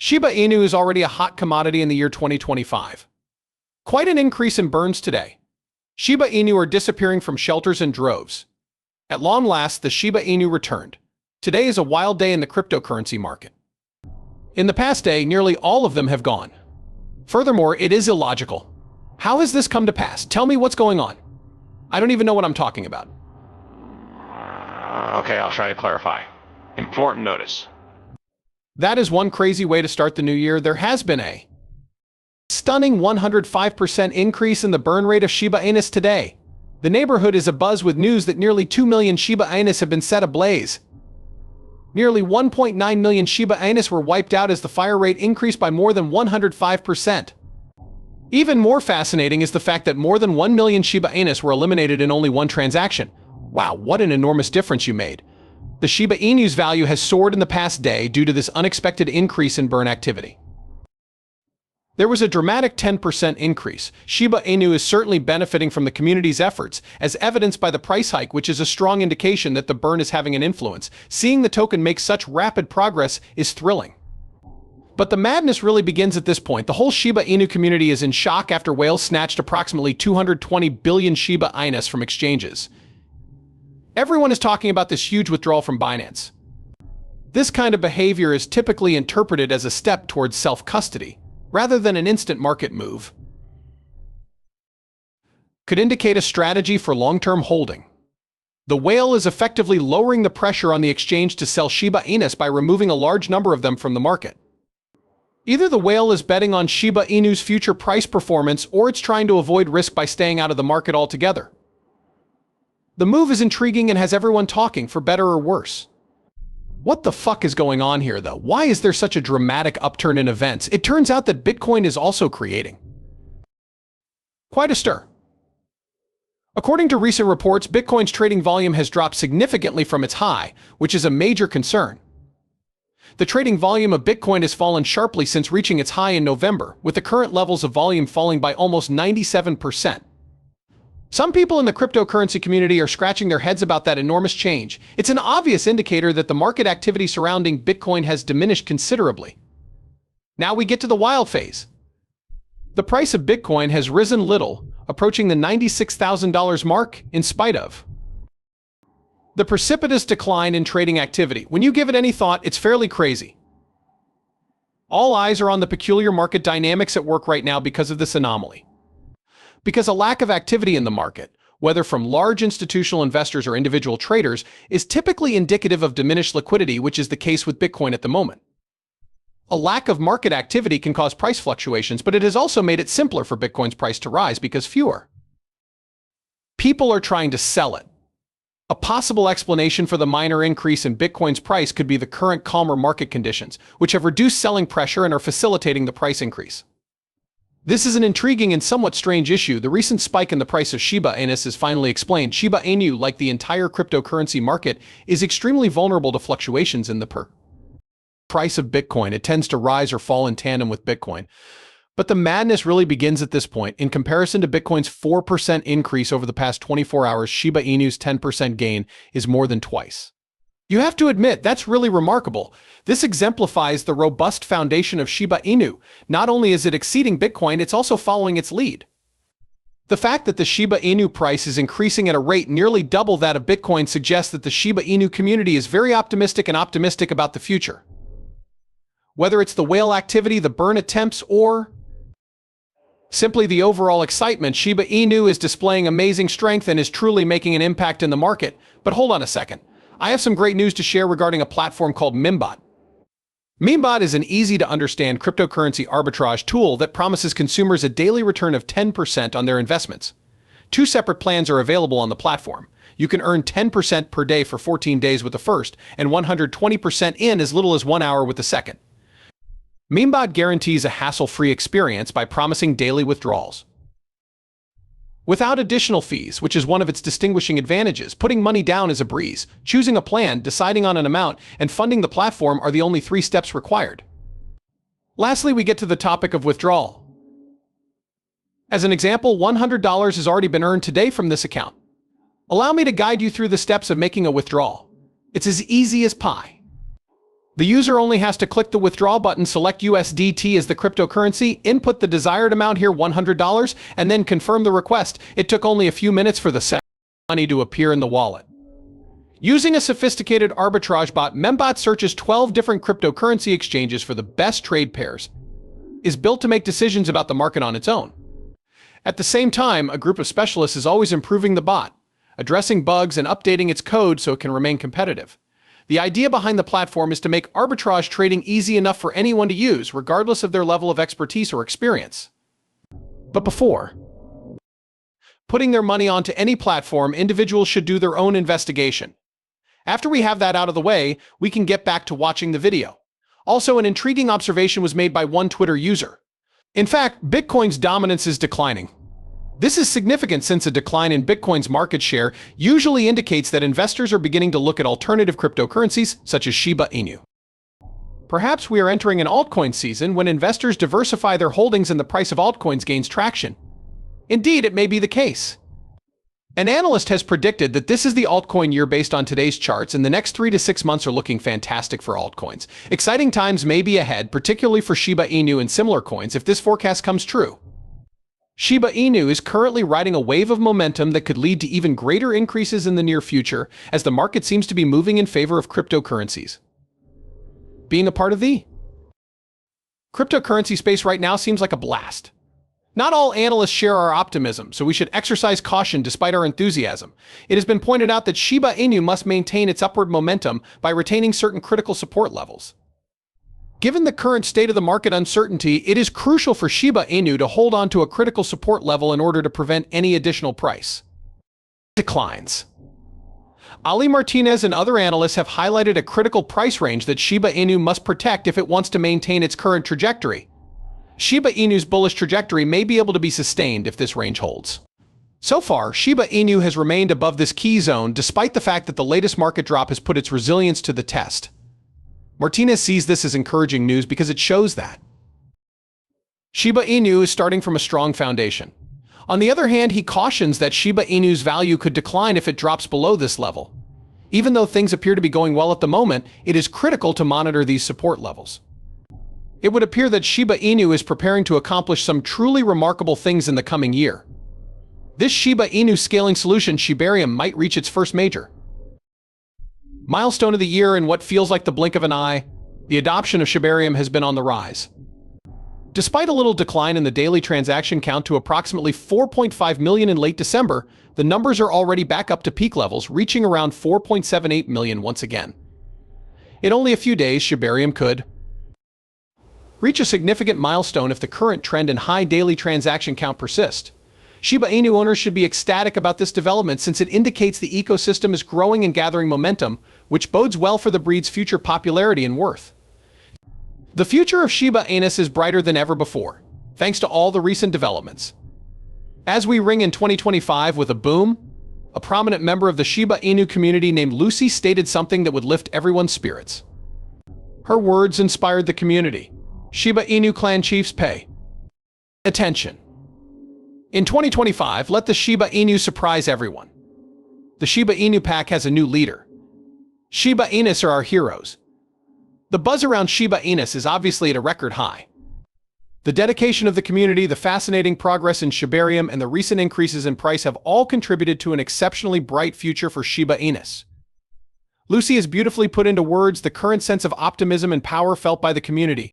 Shiba Inu is already a hot commodity in the year 2025. Quite an increase in burns today. Shiba Inu are disappearing from shelters in droves. At long last, the Shiba Inu returned. Today is a wild day in the cryptocurrency market. In the past day, nearly all of them have gone. Furthermore, it is illogical. How has this come to pass? Tell me what's going on. I don't even know what I'm talking about. Okay, I'll try to clarify. Important notice. That is one crazy way to start the new year. There has been a stunning 105% increase in the burn rate of Shiba Inus today. The neighborhood is abuzz with news that nearly 2 million Shiba Inus have been set ablaze. Nearly 1.9 million Shiba Inus were wiped out as the fire rate increased by more than 105%. Even more fascinating is the fact that more than 1 million Shiba Inus were eliminated in only one transaction. Wow, what an enormous difference you made. The Shiba Inu's value has soared in the past day due to this unexpected increase in burn activity. There was a dramatic 10% increase. Shiba Inu is certainly benefiting from the community's efforts, as evidenced by the price hike, which is a strong indication that the burn is having an influence. Seeing the token make such rapid progress is thrilling. But the madness really begins at this point. The whole Shiba Inu community is in shock after whales snatched approximately 220 billion Shiba Inus from exchanges. Everyone is talking about this huge withdrawal from Binance. This kind of behavior is typically interpreted as a step towards self-custody, rather than an instant market move. Could indicate a strategy for long-term holding. The whale is effectively lowering the pressure on the exchange to sell Shiba Inus by removing a large number of them from the market. Either the whale is betting on Shiba Inu's future price performance, or it's trying to avoid risk by staying out of the market altogether. The move is intriguing and has everyone talking, for better or worse. What the fuck is going on here, though? Why is there such a dramatic upturn in events? It turns out that Bitcoin is also creating quite a stir. According to recent reports, Bitcoin's trading volume has dropped significantly from its high, which is a major concern. The trading volume of Bitcoin has fallen sharply since reaching its high in November, with the current levels of volume falling by almost 97%. Some people in the cryptocurrency community are scratching their heads about that enormous change. It's an obvious indicator that the market activity surrounding Bitcoin has diminished considerably. Now we get to the wild phase. The price of Bitcoin has risen little, approaching the $96,000 mark in spite of the precipitous decline in trading activity. When you give it any thought, it's fairly crazy. All eyes are on the peculiar market dynamics at work right now because of this anomaly. Because a lack of activity in the market, whether from large institutional investors or individual traders, is typically indicative of diminished liquidity, which is the case with Bitcoin at the moment. A lack of market activity can cause price fluctuations, but it has also made it simpler for Bitcoin's price to rise because fewer people are trying to sell it. A possible explanation for the minor increase in Bitcoin's price could be the current calmer market conditions, which have reduced selling pressure and are facilitating the price increase. This is an intriguing and somewhat strange issue. The recent spike in the price of Shiba Inus is finally explained. Shiba Inu, like the entire cryptocurrency market, is extremely vulnerable to fluctuations in the price of Bitcoin. It tends to rise or fall in tandem with Bitcoin. But the madness really begins at this point. In comparison to Bitcoin's 4% increase over the past 24 hours, Shiba Inu's 10% gain is more than twice. You have to admit, that's really remarkable. This exemplifies the robust foundation of Shiba Inu. Not only is it exceeding Bitcoin, it's also following its lead. The fact that the Shiba Inu price is increasing at a rate nearly double that of Bitcoin suggests that the Shiba Inu community is very optimistic about the future. Whether it's the whale activity, the burn attempts, or simply the overall excitement, Shiba Inu is displaying amazing strength and is truly making an impact in the market. But hold on a second. I have some great news to share regarding a platform called Memebot. Memebot is an easy-to-understand cryptocurrency arbitrage tool that promises consumers a daily return of 10% on their investments. 2 separate plans are available on the platform. You can earn 10% per day for 14 days with the first, and 120% in as little as 1 hour with the second. Memebot guarantees a hassle-free experience by promising daily withdrawals without additional fees, which is one of its distinguishing advantages. Putting money down is a breeze. Choosing a plan, deciding on an amount, and funding the platform are the only 3 steps required. Lastly, we get to the topic of withdrawal. As an example, $100 has already been earned today from this account. Allow me to guide you through the steps of making a withdrawal. It's as easy as pie. The user only has to click the withdraw button, select USDT as the cryptocurrency, input the desired amount here, $100, and then confirm the request. It took only a few minutes for the money to appear in the wallet. Using a sophisticated arbitrage bot, Membot searches 12 different cryptocurrency exchanges for the best trade pairs. Is built to make decisions about the market on its own. At the same time, a group of specialists is always improving the bot, addressing bugs and updating its code so it can remain competitive. The idea behind the platform is to make arbitrage trading easy enough for anyone to use, regardless of their level of expertise or experience. But before putting their money onto any platform, individuals should do their own investigation. After we have that out of the way, we can get back to watching the video. Also, an intriguing observation was made by one Twitter user. In fact, Bitcoin's dominance is declining. This is significant since a decline in Bitcoin's market share usually indicates that investors are beginning to look at alternative cryptocurrencies such as Shiba Inu. Perhaps we are entering an altcoin season when investors diversify their holdings and the price of altcoins gains traction. Indeed, it may be the case. An analyst has predicted that this is the altcoin year based on today's charts, and the next 3 to 6 months are looking fantastic for altcoins. Exciting times may be ahead, particularly for Shiba Inu and similar coins if this forecast comes true. Shiba Inu is currently riding a wave of momentum that could lead to even greater increases in the near future, as the market seems to be moving in favor of cryptocurrencies. Being a part of the cryptocurrency space right now seems like a blast. Not all analysts share our optimism, so we should exercise caution despite our enthusiasm. It has been pointed out that Shiba Inu must maintain its upward momentum by retaining certain critical support levels. Given the current state of the market uncertainty, it is crucial for Shiba Inu to hold on to a critical support level in order to prevent any additional price declines. Ali Martinez and other analysts have highlighted a critical price range that Shiba Inu must protect if it wants to maintain its current trajectory. Shiba Inu's bullish trajectory may be able to be sustained if this range holds. So far, Shiba Inu has remained above this key zone despite the fact that the latest market drop has put its resilience to the test. Martinez sees this as encouraging news because it shows that Shiba Inu is starting from a strong foundation. On the other hand, he cautions that Shiba Inu's value could decline if it drops below this level. Even though things appear to be going well at the moment, it is critical to monitor these support levels. It would appear that Shiba Inu is preparing to accomplish some truly remarkable things in the coming year. This Shiba Inu scaling solution, Shibarium, might reach its first major milestone of the year in what feels like the blink of an eye. The adoption of Shibarium has been on the rise. Despite a little decline in the daily transaction count to approximately 4.5 million in late December, the numbers are already back up to peak levels, reaching around 4.78 million once again. In only a few days, Shibarium could reach a significant milestone if the current trend in high daily transaction count persist. Shiba Inu owners should be ecstatic about this development since it indicates the ecosystem is growing and gathering momentum, which bodes well for the breed's future popularity and worth. The future of Shiba Inu is brighter than ever before, thanks to all the recent developments. As we ring in 2025 with a boom, a prominent member of the Shiba Inu community named Lucy stated something that would lift everyone's spirits. Her words inspired the community. Shiba Inu clan chiefs pay attention. In 2025, let the Shiba Inu surprise everyone. The Shiba Inu pack has a new leader. Shiba Inus are our heroes. The buzz around Shiba Inus is obviously at a record high. The dedication of the community, the fascinating progress in Shibarium, and the recent increases in price have all contributed to an exceptionally bright future for Shiba Inus. Lucy has beautifully put into words the current sense of optimism and power felt by the community.